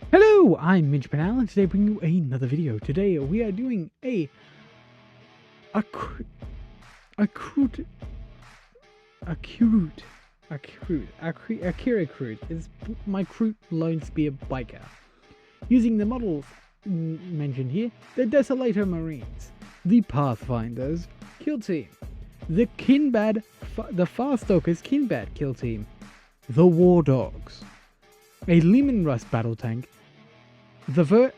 Hello, I'm Mitch Penal, and today I bring you another video. Today we are doing a Kroot. Is my Kroot learns to be a biker, using the models mentioned here: the Desolator Marines, the Pathfinders Kill Team, the Farstalkers Kinbad Kill Team, the War Dogs, a Leman Rust Battle Tank, the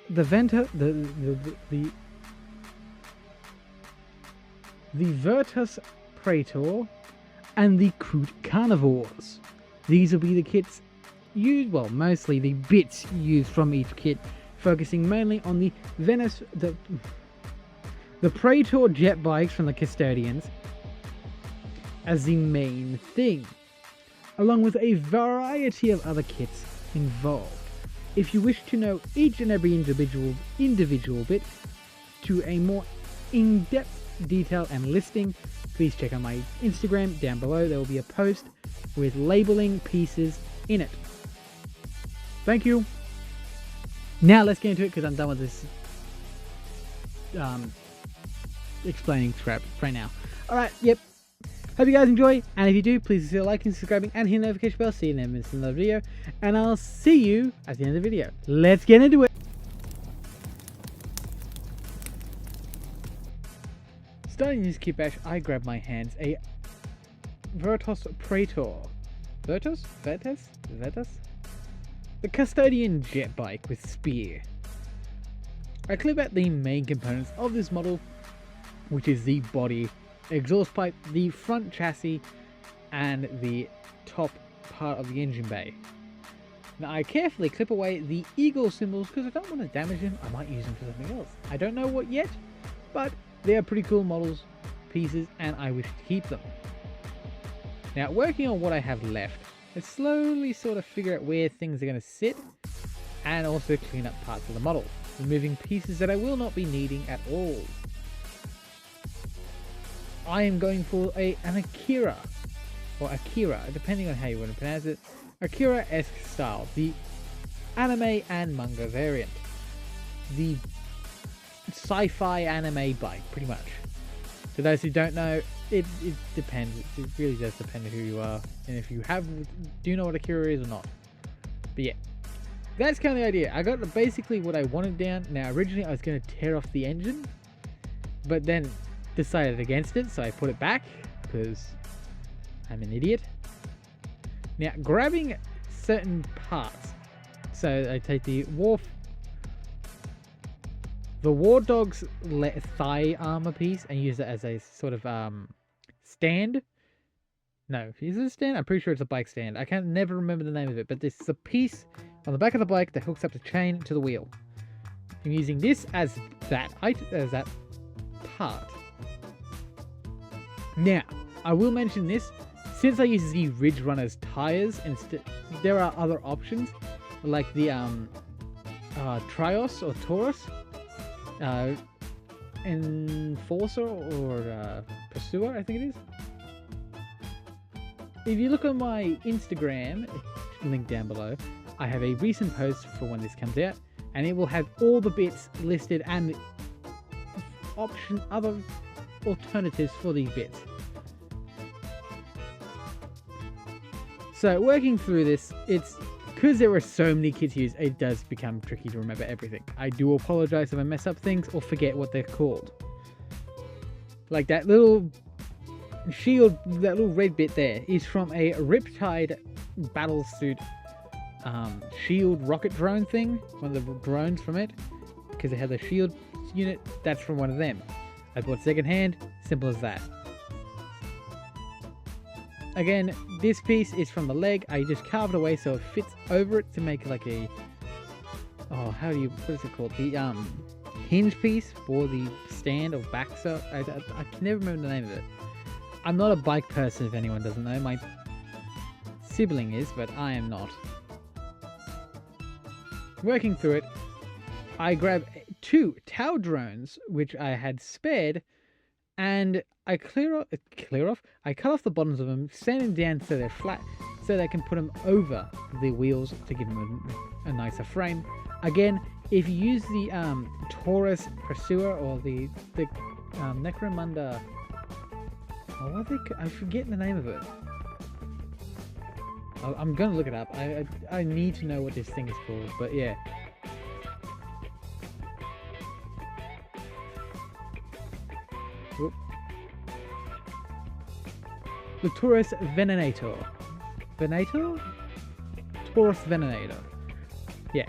Vertus Praetor, and the Kroot Carnivores. These will be the kits used, well, mostly the bits used from each kit, focusing mainly on the Praetor jet bikes from the Custodians as the main thing, along with a variety of other kits involved. If you wish to know each and every individual bit to a more in-depth detail and listing, please check out my Instagram down below. There will be a post with labeling pieces in it. Thank you. Now let's get into it, because I'm done with this explaining crap right now. Alright, yep. Hope you guys enjoy, and if you do, please consider liking, subscribing, and hitting the notification bell so you never miss another video. And I'll see you at the end of the video. Let's get into it. Starting this kitbash, I grab my hands a Vertus Praetor. Vertus? The Custodian jet bike with spear. I clip out the main components of this model, which is the body, exhaust pipe, the front chassis, and the top part of the engine bay. Now I carefully clip away the eagle symbols because I don't want to damage them. I might use them for something else. I don't know what yet, but they are pretty cool models, pieces, and I wish to keep them. Now, working on what I have left, I slowly sort of figure out where things are going to sit, and also clean up parts of the model, removing pieces that I will not be needing at all. I am going for an Akira, or Akira, depending on how you want to pronounce it, Akira-esque style, the anime and manga variant, the sci-fi anime bike, pretty much. For those who don't know, it depends. It really does depend on who you are, and if you do you know what Akira is or not. But yeah, that's kind of the idea. I got basically what I wanted down. Now originally I was going to tear off the engine, but then decided against it, so I put it back because I'm an idiot. Now, grabbing certain parts, so I take the War Dog's thigh armor piece and use it as a sort of stand. No, is it a stand? I'm pretty sure it's a bike stand. I can never remember the name of it, but this is a piece on the back of the bike that hooks up the chain to the wheel. I'm using this as that part. Now, I will mention this, since I use the Ridge Runner's tires, there are other options, like the Trios or Taurus, Enforcer or Pursuer, I think it is. If you look on my Instagram, link down below, I have a recent post for when this comes out, and it will have all the bits listed and other alternatives for these bits. So working through this, it's because there are so many kits used, it does become tricky to remember everything. I do apologize if I mess up things or forget what they're called. Like that little shield, that little red bit there is from a Riptide Battlesuit shield rocket drone thing, one of the drones from it, because it had the shield unit. That's from one of them. I bought secondhand, simple as that. Again, this piece is from the leg. I just carved away so it fits over it to make like a, what is it called? The hinge piece for the stand or back. So I can never remember the name of it. I'm not a bike person, if anyone doesn't know. My sibling is, but I am not. Working through it, I grabbed 2 Tau drones, which I had spared, and I I cut off the bottoms of them, sand them down so they're flat, so they can put them over the wheels to give them a nicer frame. Again, if you use the Taurus Pursuer or the Necromunda, oh, what I forget the name of it. I'm gonna look it up. I need to know what this thing is called, but yeah. Whoop. The Taurus Venenator. Venator? Taurus Venenator. Yeah.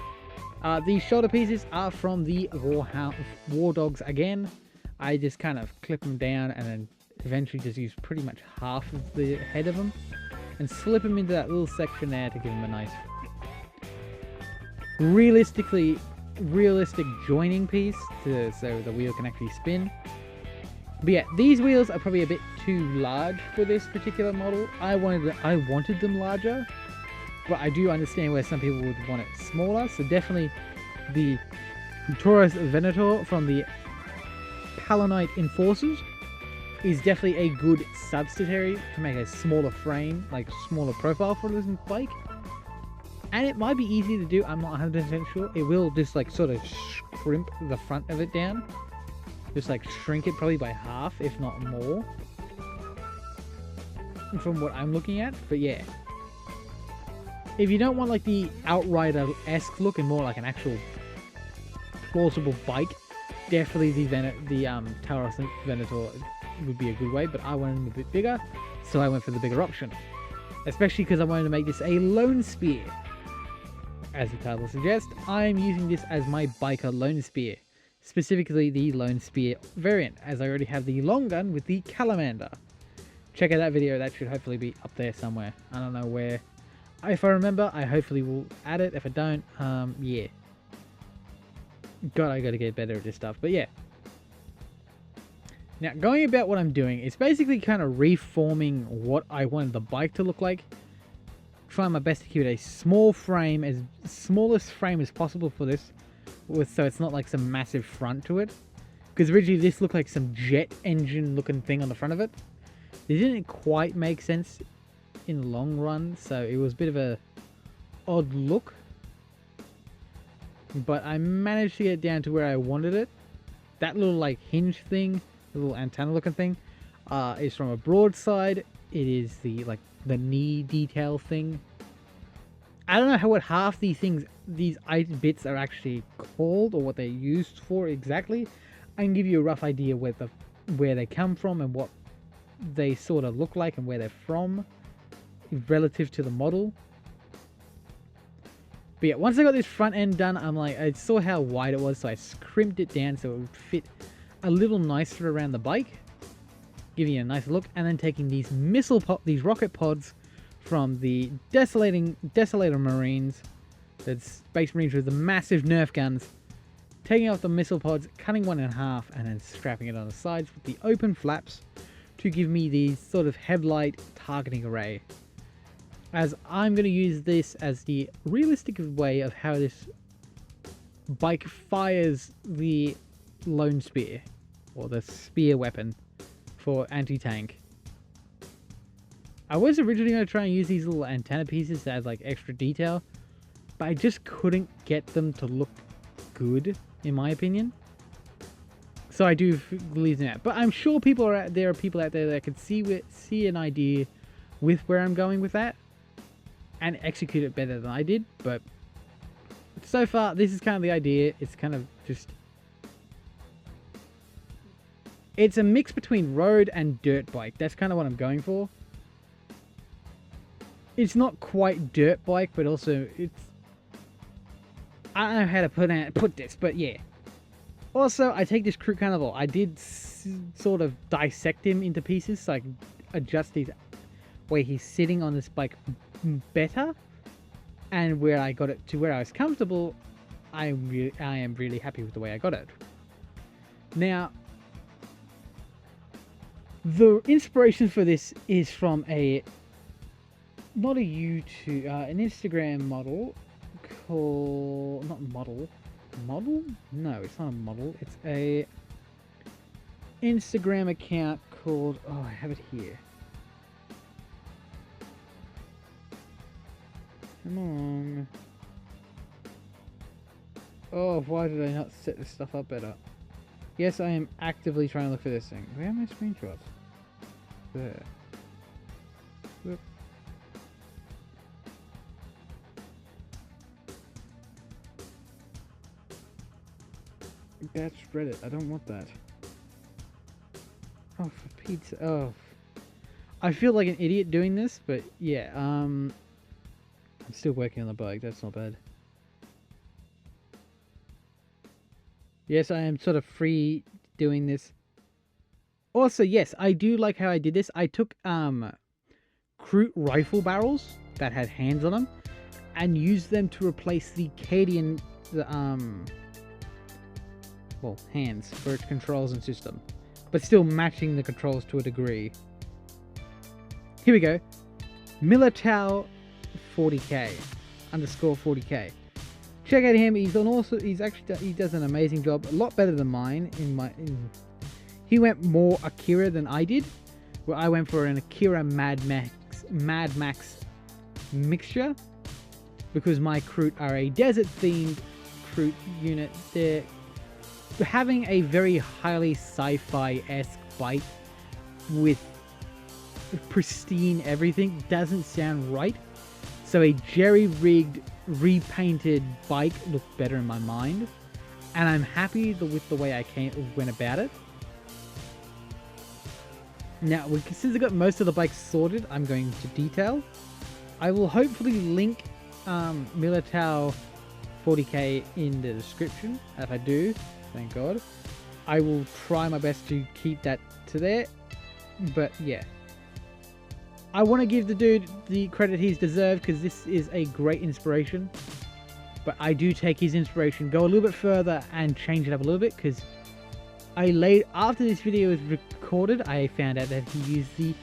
These shoulder pieces are from the War Dogs again. I just kind of clip them down and then eventually just use pretty much half of the head of them and slip them into that little section there to give them a nice realistic joining piece so the wheel can actually spin. But yeah, these wheels are probably a bit too large for this particular model. I wanted them larger, but I do understand where some people would want it smaller. So definitely the Taurus Venator from the Palonite Enforcers is definitely a good substitute to make a smaller frame, like a smaller profile for this bike. And it might be easy to do, I'm not 100% sure. It will just like sort of scrimp the front of it down. Just like shrink it probably by half, if not more. From what I'm looking at, but yeah. If you don't want like the Outrider-esque look and more like an actual plausible bike, definitely the Taurus Venator would be a good way, but I wanted them a bit bigger, so I went for the bigger option. Especially because I wanted to make this a Lone Spear. As the title suggests, I'm using this as my biker Lone Spear. Specifically the Lone Spear variant, as I already have the long gun with the Calamander. Check out that video, that should hopefully be up there somewhere. I don't know where. If I remember, I hopefully will add it. If I don't, yeah. God, I gotta get better at this stuff, but yeah. Now, going about what I'm doing, it's basically kind of reforming what I wanted the bike to look like. Trying my best to keep it a small frame, as smallest frame as possible for this, so it's not like some massive front to it. Because originally this looked like some jet engine looking thing on the front of it. It didn't quite make sense in the long run, so it was a bit of a odd look. But I managed to get it down to where I wanted it. That little like hinge thing, the little antenna looking thing, is from a broadside. It is the knee detail thing. I don't know what half these bits are actually called or what they're used for exactly. I can give you a rough idea where they come from and what they sort of look like and where they're from relative to the model. But yeah, once I got this front end done, I saw how wide it was, so I scrimped it down so it would fit a little nicer around the bike, giving you a nice look. And then taking these these rocket pods from the Desolator Marines, the Space Marines with the massive Nerf guns, taking off the missile pods, cutting one in half, and then strapping it on the sides with the open flaps to give me the sort of headlight targeting array. As I'm going to use this as the realistic way of how this bike fires the Lone Spear, or the spear weapon for anti-tank. I was originally going to try and use these little antenna pieces to add like extra detail, but I just couldn't get them to look good, in my opinion. So I do leave them out. But I'm sure there are people out there that could see an idea with where I'm going with that and execute it better than I did. But so far, this is kind of the idea. It's kind of just... It's a mix between road and dirt bike. That's kind of what I'm going for. It's not quite dirt bike, but also it's... I don't know how to put this, but yeah. Also, I take this Kroot Carnival. I did sort of dissect him into pieces so I can adjust his where he's sitting on this bike better, and where I got it to where I was comfortable. I am really happy with the way I got it. Now, the inspiration for this is from not a YouTube, an Instagram model called, model? No, it's not a model. It's a Instagram account called, oh, I have it here. Come on. Oh, why did I not set this stuff up better? Yes, I am actively trying to look for this thing. Where are my screenshots? There. Whoop. That's Reddit. I don't want that. Oh, for pizza. Oh. I feel like an idiot doing this, but yeah, I'm still working on the bug. That's not bad. Yes, I am sort of free doing this. Also, yes, I do like how I did this. I took Kroot rifle barrels that had hands on them and used them to replace the Cadian well, hands for its controls and system, but still matching the controls to a degree. Here we go. Militao 40k underscore 40k. Check out him. He does an amazing job, a lot better than mine. He went more Akira than I did, where I went for an Akira Mad Max mixture, because my Kroot are a desert themed Kroot unit. They're having a very highly sci-fi-esque bike with pristine everything doesn't sound right. So a jerry-rigged, repainted bike looked better in my mind, and I'm happy with the way I went about it. Now, since I got most of the bikes sorted, I'm going to detail. I will hopefully link Militao 40k in the description. If I do, thank God. I will try my best to keep that to there. But yeah, I want to give the dude the credit he's deserved, because this is a great inspiration. But I do take his inspiration, go a little bit further and change it up a little bit, because after this video was recorded, I found out that he used the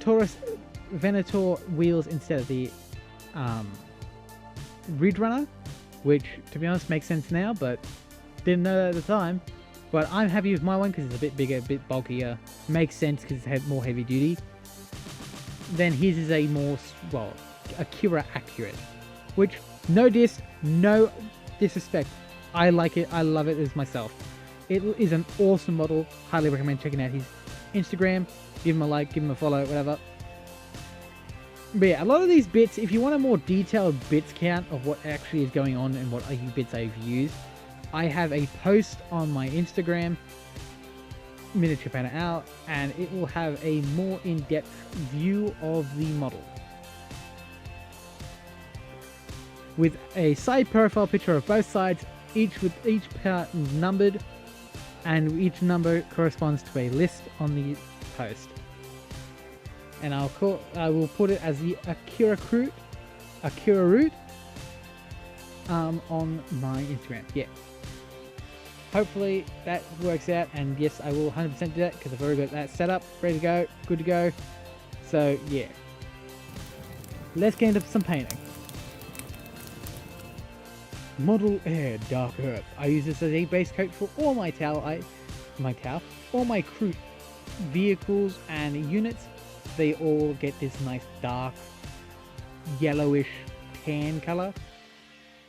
Taurus Venator wheels instead of the Ridge Runner, which to be honest makes sense now, but didn't know that at the time. But I'm happy with my one because it's a bit bigger, a bit bulkier, makes sense because it's more heavy duty. Then his is a more, well, Akira accurate, which no disrespect, I like it, I love it as myself. It is an awesome model. Highly recommend checking out his Instagram. Give him a like, give him a follow, whatever. But yeah, a lot of these bits, if you want a more detailed bits count of what actually is going on and what bits I've used, I have a post on my Instagram, Miniature Painter Out, and it will have a more in-depth view of the model, with a side profile picture of both sides, with each part numbered, and each number corresponds to a list on the post. And I will put it as the Akira Route on my Instagram. Yeah. Hopefully that works out, and yes, I will 100% do that because I've already got that set up, ready to go, good to go. So yeah, let's get into some painting. Model Air Dark Earth. I use this as a base coat for all my all my Kroot vehicles and units. They all get this nice dark yellowish tan color,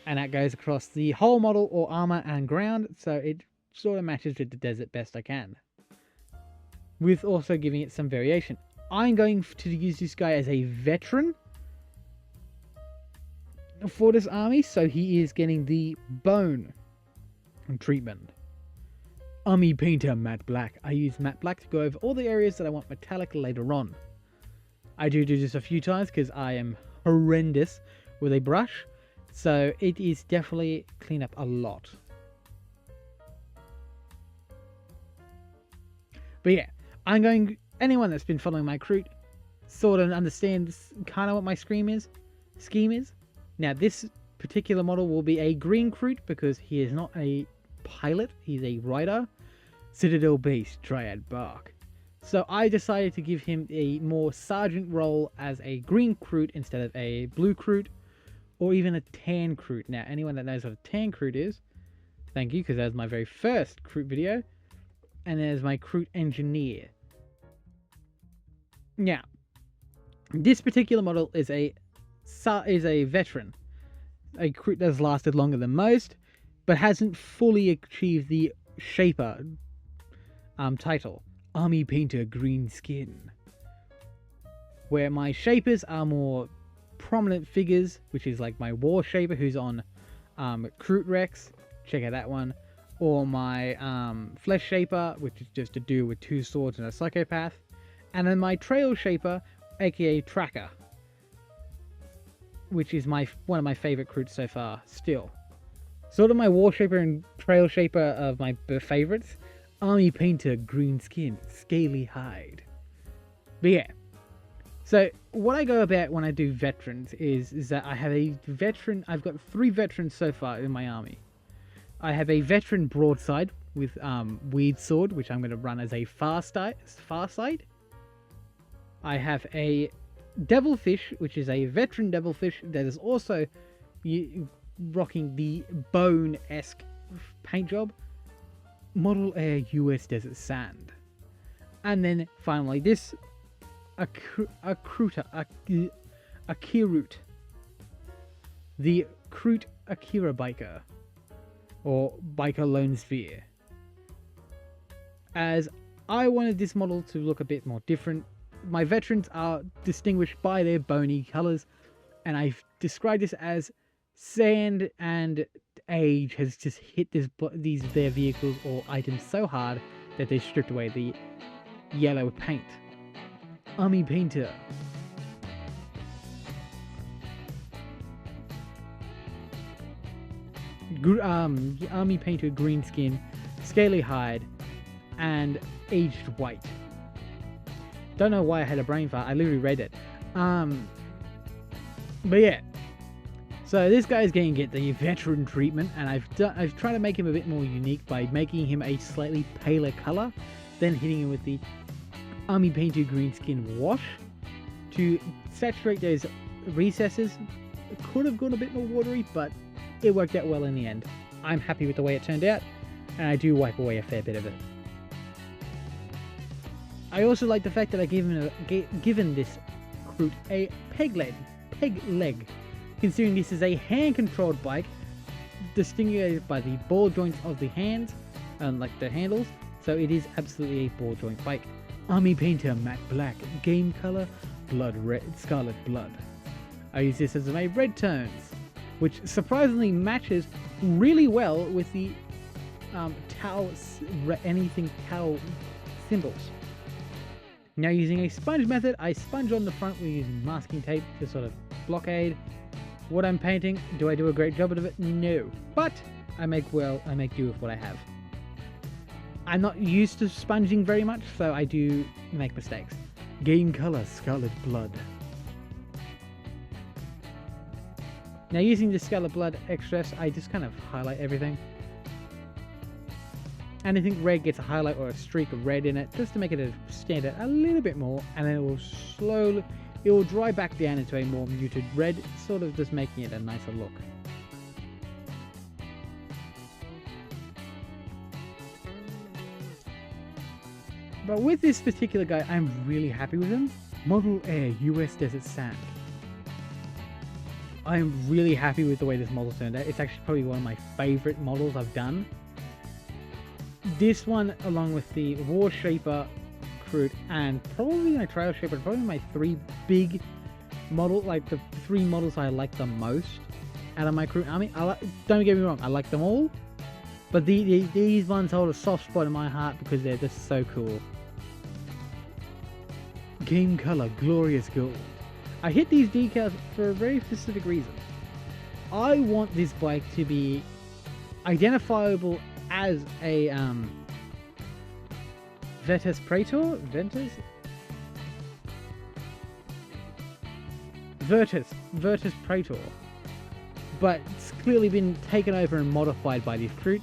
and that goes across the whole model or armor and ground, so it sort of matches with the desert best I can, with also giving it some variation. I'm going to use this guy as a veteran for this army, so he is getting the bone treatment. Army Painter Matte Black. I use matte black to go over all the areas that I want metallic later on. I do this a few times because I am horrendous with a brush, so it is definitely clean up a lot. But yeah, anyone that's been following my Kroot sort of understands kind of what my scheme is. Now this particular model will be a green Kroot because he is not a pilot, he's a rider. Citadel Beast, Dryad Bark. So I decided to give him a more sergeant role as a green Kroot instead of a blue Kroot, or even a tan Kroot. Now anyone that knows what a tan Kroot is, thank you, because that was my very first Kroot video. And there's my Kroot Engineer. Now, this particular model is a veteran. A Kroot that's lasted longer than most. but hasn't fully achieved the Shaper title, Army Painter Green Skin, where my Shapers are more prominent figures, which is like my War Shaper, who's on Kroot Rex, check out that one, or my Flesh Shaper, which is just a dude with 2 swords and a psychopath, and then my Trail Shaper, aka Tracker, which is one of my favorite Kroots so far still. Sort of my War Shaper and Trail Shaper of my favorites. Army Painter Green Skin, Scaly Hide. But yeah, so what I go about when I do veterans is that I have a veteran. I've got 3 veterans so far in my army. I have a veteran broadside with Weed Sword, which I'm going to run as a far side. I have a Devilfish, which is a veteran Devilfish that is also rocking the bone-esque paint job. Model Air US Desert Sand. And then finally this Kroot, the Kroot Akira Biker, or Biker Lone Sphere, as I wanted this model to look a bit more different. My veterans are distinguished by their bony colours, and I've described this as sand and age has just hit their vehicles or items so hard that they stripped away the yellow paint. Army Painter. Army Painter Green Skin, Scaly Hide, and Aged White. Don't know why I had a brain fart, I literally read it. But yeah. So this guy is going to get the veteran treatment, and I've tried to make him a bit more unique by making him a slightly paler color, then hitting him with the Army Painter Green Skin wash to saturate those recesses. It could have gone a bit more watery, but it worked out well in the end. I'm happy with the way it turned out, and I do wipe away a fair bit of it. I also like the fact that I've given this Kroot a peg leg. Considering this is a hand-controlled bike, distinguished by the ball joints of the hands, like the handles, so it is absolutely a ball joint bike. Army Painter Matte Black, Game Color, Blood Red, Scarlet Blood. I use this as my red tones, which surprisingly matches really well with the Tau symbols. Now using a sponge method, I sponge on the front with using masking tape to sort of blockade what I'm painting. Do I do a great job of it? No. But I make do with what I have. I'm not used to sponging very much, so I do make mistakes. Game Color Scarlet Blood. Now using the Scarlet Blood extras, I just kind of highlight everything. Anything red gets a highlight or a streak of red in it, just to make it stand out a little bit more, and then it will dry back down into a more muted red, sort of just making it a nicer look. But with this particular guy, I'm really happy with him. Model Air US Desert Sand. I'm really happy with the way this model turned out. It's actually probably one of my favourite models I've done. This one, along with the War Shaper, Kroot, and probably my Trail Shaper, probably my 3 big models, like the 3 models I like the most out of my Kroot army. Don't get me wrong, I like them all, but these ones hold a soft spot in my heart because they're just so cool. Game Color Glorious Gold. I hit these decals for a very specific reason. I want this bike to be identifiable as a Vertus Praetors? Vertus Praetor. But it's clearly been taken over and modified by this Kroot.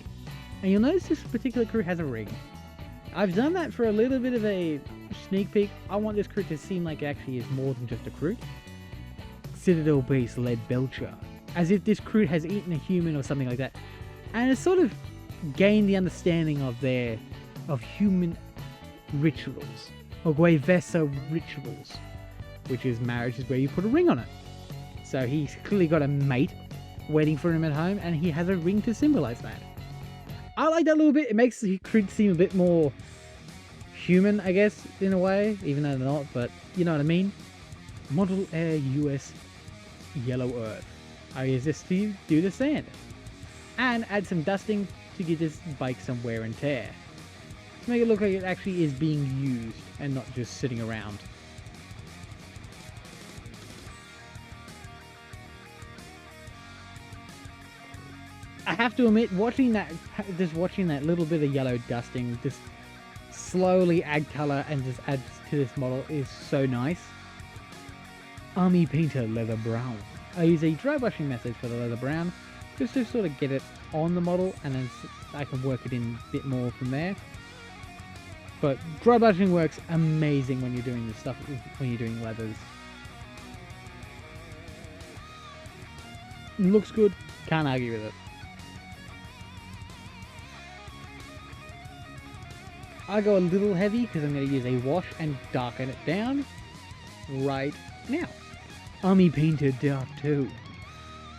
And you'll notice this particular Kroot has a ring. I've done that for a little bit of a sneak peek. I want this Kroot to seem like it actually is more than just a Kroot. Citadel Base Led Belcher. As if this Kroot has eaten a human or something like that. And it's sort of gain the understanding of human rituals, or Guevesa rituals, which is marriage is where you put a ring on it. So he's clearly got a mate, waiting for him at home, and he has a ring to symbolize that. I like that a little bit. It makes the Kroot seem a bit more human, I guess, in a way, even though they're not, but you know what I mean. Model Air US Yellow Earth. I use this to do the sand. And add some dusting to give this bike some wear and tear. To make it look like it actually is being used and not just sitting around. I have to admit, watching that little bit of yellow dusting just slowly add color and just adds to this model is so nice. Army Painter Leather Brown. I use a dry brushing method for the leather brown, just to sort of get it on the model, and then I can work it in a bit more from there. But dry brushing works amazing when you're doing this stuff, when you're doing leathers. It looks good, can't argue with it. I go a little heavy because I'm going to use a wash and darken it down right now. Army Painter Dark Tone.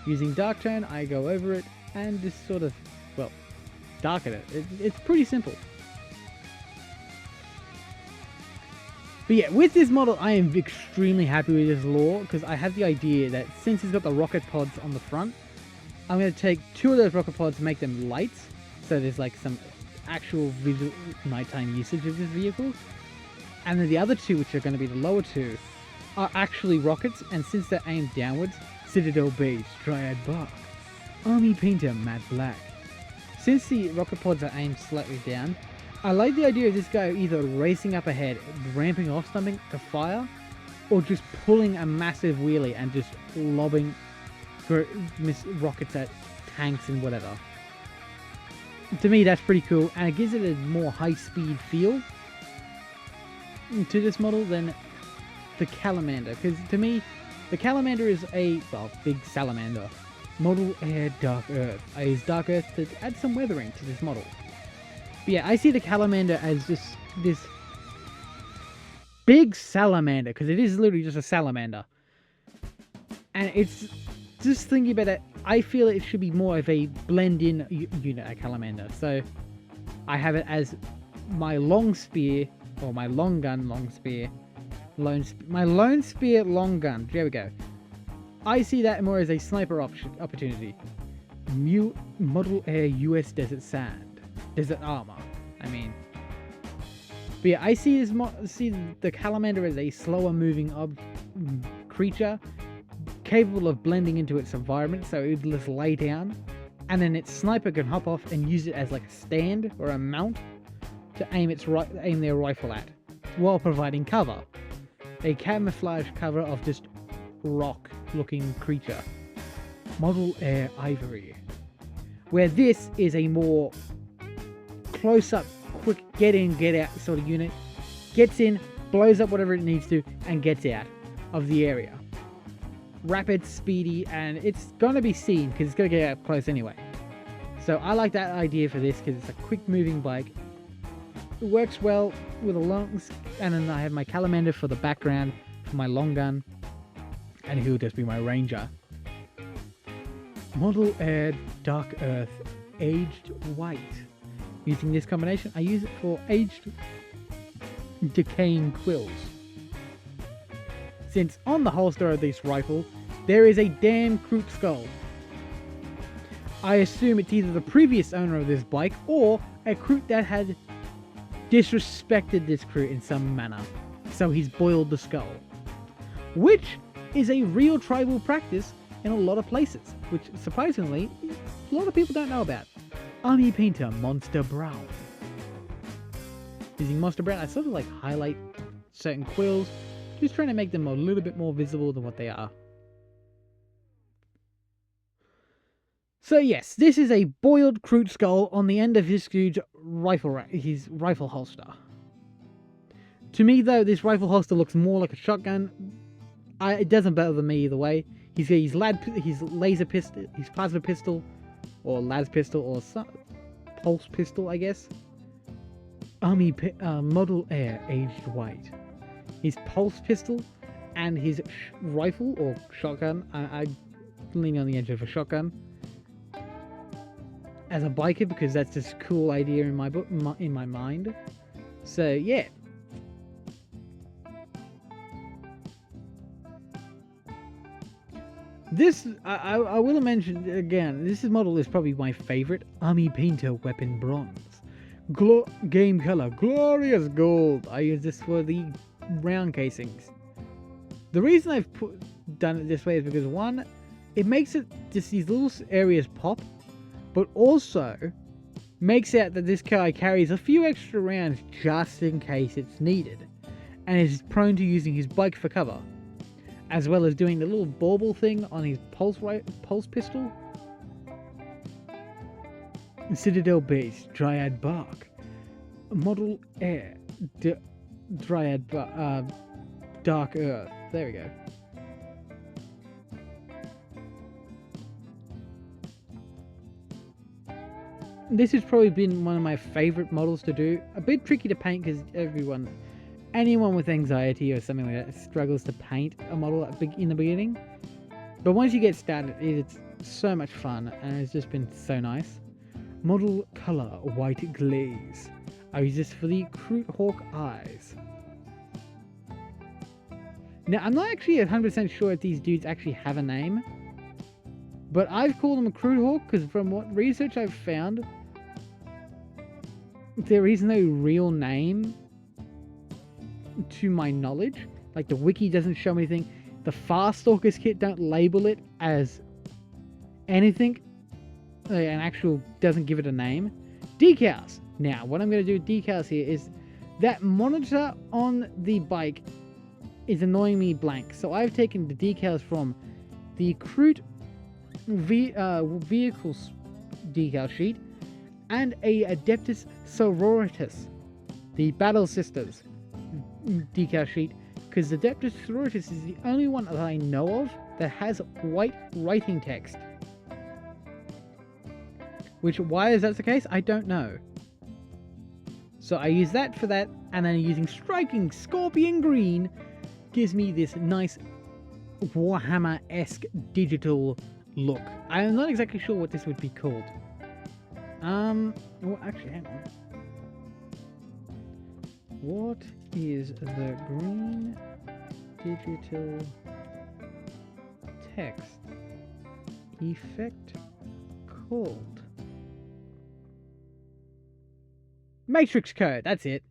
Using dark tone, I go over it and just sort of, well, darken it. It's pretty simple. But yeah, with this model, I am extremely happy with this lore, because I have the idea that since it's got the rocket pods on the front, I'm going to take 2 of those rocket pods and make them lights, so there's like some actual visual nighttime usage of this vehicle. And then the other 2, which are going to be the lower 2, are actually rockets, and since they're aimed downwards, Citadel Base, Triad Bar, Army Painter Matte Black. Since the rocket pods are aimed slightly down, I like the idea of this guy either racing up ahead, ramping off something to fire, or just pulling a massive wheelie and just lobbing rockets at tanks and whatever. To me, that's pretty cool, and it gives it a more high-speed feel to this model than the Calamander, because to me, the Calamander is a, well, big salamander. Model Air Dark Earth. I use Dark Earth to add some weathering to this model. But yeah, I see the Calamander as this big salamander, because it is literally just a salamander. And it's, just thinking about it, I feel it should be more of a blend-in unit, a Calamander. So I have it as my long spear, or my long gun long spear, my lone spear long gun. There we go. I see that more as a sniper opportunity. Model Air US Desert Sand. Desert Armor, I mean. But yeah, I see the Calamander as a slower moving creature, capable of blending into its environment, so it would just lay down, and then its sniper can hop off and use it as like a stand or a mount to aim their rifle at, while providing cover. A camouflage cover of just rock-looking creature. Model Air Ivory, where this is a more close-up, quick get in, get out sort of unit. Gets in, blows up whatever it needs to, and gets out of the area. Rapid, speedy, and it's going to be seen because it's going to get up close anyway. So I like that idea for this because it's a quick moving bike. It works well with the longs, and then I have my Calamander for the background for my long gun, and he'll just be my ranger. Model Air Dark Earth Aged White. Using this combination, I use it for aged decaying quills. Since on the holster of this rifle, there is a damn Kroot skull. I assume it's either the previous owner of this bike or a Kroot that had disrespected this Kroot in some manner, so he's boiled the skull. Which is a real tribal practice in a lot of places, which surprisingly, a lot of people don't know about. Army Painter Monster Brown. Using Monster Brown, I sort of like highlight certain quills, just trying to make them a little bit more visible than what they are. So yes, this is a boiled Kroot skull on the end of his dude's rifle holster. To me though, this rifle holster looks more like a shotgun. It doesn't bother me either way. He's got his laser pistol, his plasma pistol, or las pistol, or pulse pistol, I guess. Model Air Aged White. His pulse pistol and his rifle or shotgun. leaning on the edge of a shotgun as a biker because that's just a cool idea in my book, in my mind. So yeah. This, I will mention again, this model is probably my favorite. Army Painter Weapon Bronze. Game color, glorious gold. I use this for the round casings. The reason I've done it this way is because one, it makes it just these little areas pop, but also makes out that this guy carries a few extra rounds just in case it's needed, and is prone to using his bike for cover, as well as doing the little bauble thing on his pulse pistol. Citadel Base, Dryad Bark, Model Air, Dryad Dark Earth. There we go. This has probably been one of my favorite models to do. A bit tricky to paint because anyone with anxiety or something like that struggles to paint a model in the beginning. But once you get started, it's so much fun and it's just been so nice. Model color, white glaze. I use this for the Kroot Hawk eyes. Now, I'm not actually 100% sure if these dudes actually have a name, but I've called them a Kroot Hawk because from what research I've found, there is no real name to my knowledge. Like, the wiki doesn't show anything. The Farstalkers kit don't label it as anything. An actual doesn't give it a name. Decals. Now, what I'm going to do with decals here is that monitor on the bike is annoying me blank. So I've taken the decals from the Kroot vehicles decal sheet and a Adeptus Sororitas, the Battle Sisters decal sheet, because the Adeptus Sororitas is the only one that I know of that has white writing text. Which, why is that the case? I don't know. So I use that for that, and then using striking Scorpion Green gives me this nice Warhammer-esque digital look. I'm not exactly sure what this would be called. Well, actually, hang on. What is the green digital text effect called? Matrix code, that's it.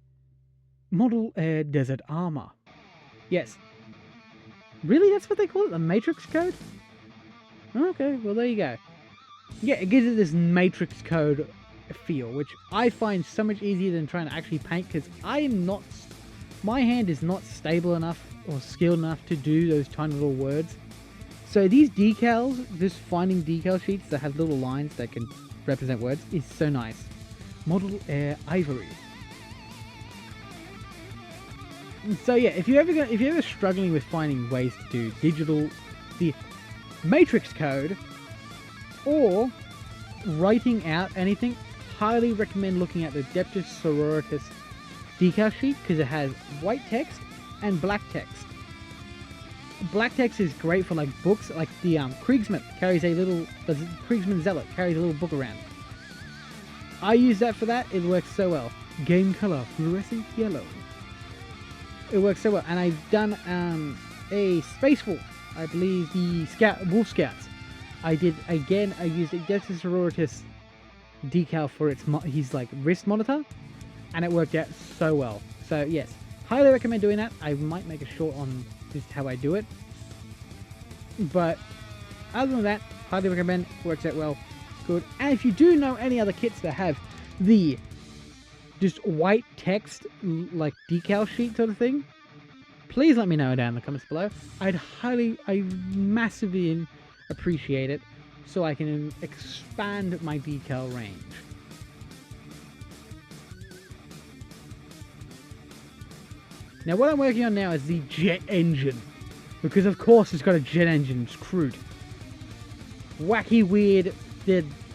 Model Air Desert Armor. Yes. Really, that's what they call it? The Matrix code? Okay, well there you go. Yeah, it gives it this Matrix code feel, which I find so much easier than trying to actually paint, because my hand is not stable enough or skilled enough to do those tiny little words. So these decals, just finding decal sheets that have little lines that can represent words is so nice. Model Air Ivory. So yeah, if you're ever struggling with finding ways to do the Matrix code, or writing out anything, highly recommend looking at the Adeptus Sororitas decal sheet, because it has white text and black text. Black text is great for like books, like the Kriegsman carries the Kriegsman Zealot carries a little book around. I use that for that. It works so well. Game color, fluorescent yellow. It works so well. And I've done a Space Wolf. I believe the Wolf Scouts. I used a Adeptus Sororitas decal for his like wrist monitor, and it worked out so well. So yes, highly recommend doing that. I might make a short on just how I do it, but other than that, highly recommend. Works out well. Good. And if you do know any other kits that have the just white text like decal sheet sort of thing, please let me know down in the comments below. I massively appreciate it, so I can expand my decal range. Now what I'm working on now is the jet engine, because of course it's got a jet engine. It's Kroot. Wacky, weird.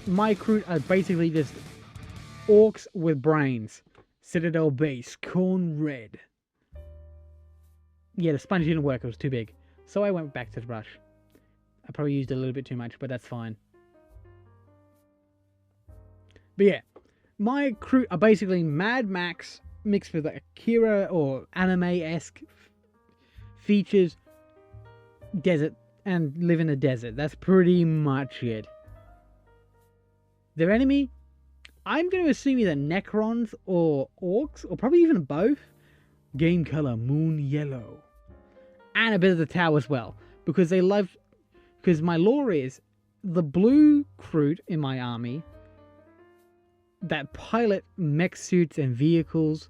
My Kroot are basically just orcs with brains. Citadel Base, corn red. Yeah, the sponge didn't work, it was too big. So I went back to the brush. I probably used a little bit too much, but that's fine. But yeah, my Kroot are basically Mad Max mixed with like Akira or anime-esque features, desert, and live in a desert. That's pretty much it. Their enemy, I'm going to assume either Necrons or Orcs, or probably even both. Game color, moon yellow. And a bit of the Tau as well. Because they love... Because my lore is, the blue Kroot in my army that pilot mech suits and vehicles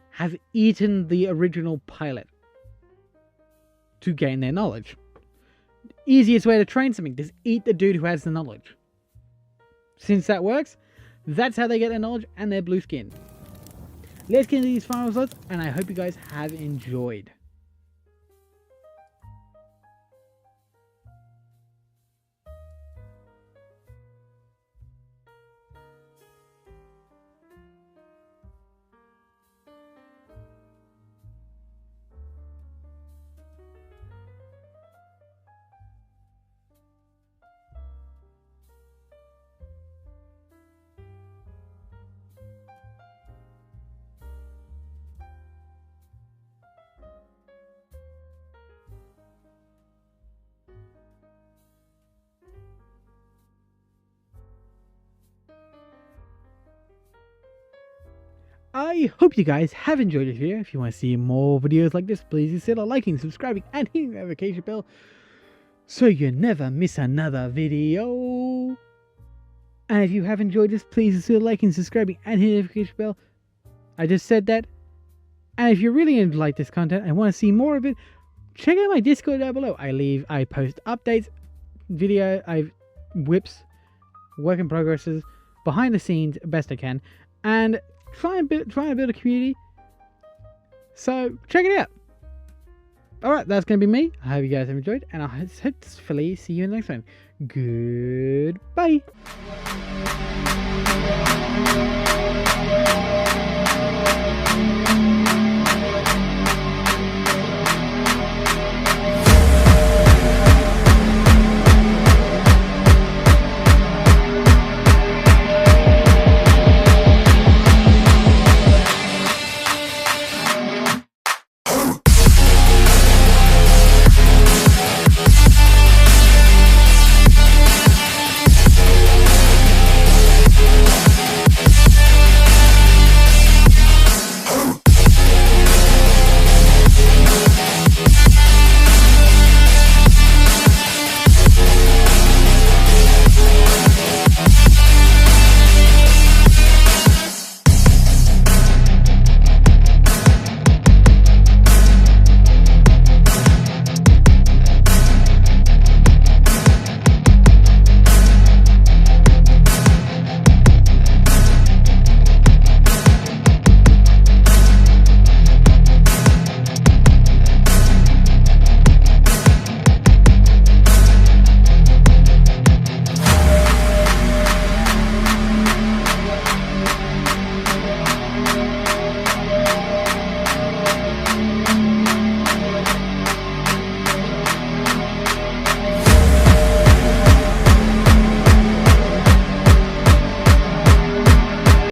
have eaten the original pilot to gain their knowledge. Easiest way to train something, just eat the dude who has the knowledge. Since that works, that's how they get their knowledge and their blue skin. Let's get into these final results, and I hope you guys have enjoyed. I hope you guys have enjoyed this video. If you want to see more videos like this, please consider liking, subscribing, and hitting the notification bell so you never miss another video. And if you have enjoyed this, please consider liking, subscribing, and hitting the notification bell. I just said that. And if you really like this content and want to see more of it, check out my Discord down below. I post updates, whips, work in progresses, behind the scenes best I can, and try and build a community. So check it out. Alright, that's going to be me. I hope you guys have enjoyed, and I'll hopefully see you in the next one. Goodbye.